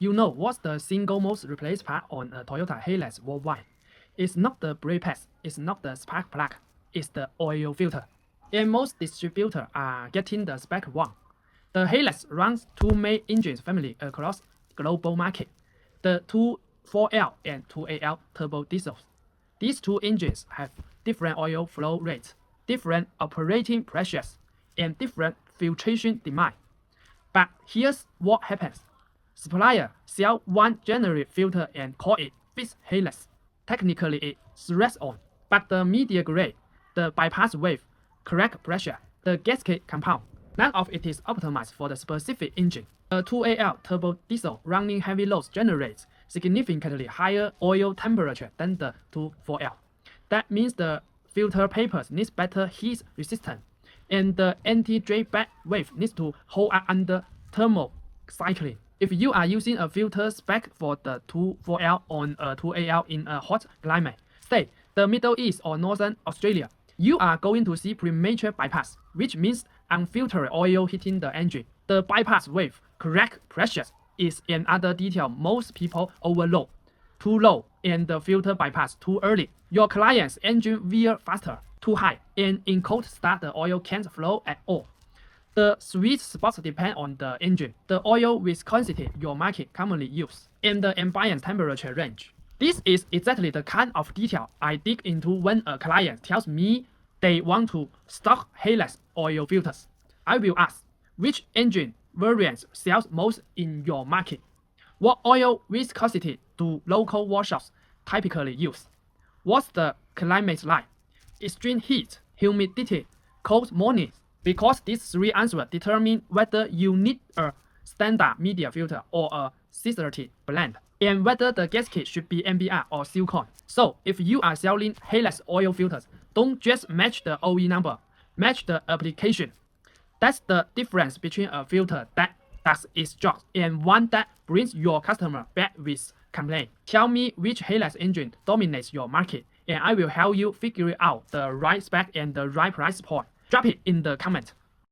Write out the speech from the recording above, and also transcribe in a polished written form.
You know what's the single most replaced part on a Toyota HiLux worldwide? It's not the brake pads, it's not the spark plug, it's the oil filter. And most distributors are getting the spec wrong. The HiLux runs two main engines family across global market, the 24L and 2AL turbo diesels. These two engines have different oil flow rates, different operating pressures, and different filtration demand. But here's what happens. Supplier sell one generic filter and call it fixed HiLux. Technically it's threads on, but the media grade, the bypass wave, correct pressure, the gasket compound, none of it is optimized for the specific engine. The 2AL turbo diesel running heavy loads generates significantly higher oil temperature than the 24L. That means the filter papers needs better heat resistance, and the anti-drag wave needs to hold up under thermal cycling. If you are using a filter spec for the 24L on a 2AL in a hot climate, say the Middle East or Northern Australia, you are going to see premature bypass, which means unfiltered oil hitting the engine. The bypass wave, correct pressures, is another detail most people overlook. Too low and the filter bypass too early. Your client's engine veer faster, too high, and in cold start the oil can't flow at all. The sweet spots depend on the engine, the oil viscosity your market commonly use, and the ambient temperature range. This is exactly the kind of detail I dig into when a client tells me they want to stock HiLux oil filters. I will ask, which engine variants sells most in your market? What oil viscosity do local workshops typically use? What's the climate like? Extreme heat, humidity, cold mornings? Because these three answers determine whether you need a standard media filter or a specialty blend, and whether the gasket should be NBR or silicone. So if you are selling HiLux oil filters, don't just match the OE number, match the application. That's the difference between a filter that does its job and one that brings your customer back with complaint. Tell me which HiLux engine dominates your market, and I will help you figure out the right spec and the right price point. Drop it in the comment.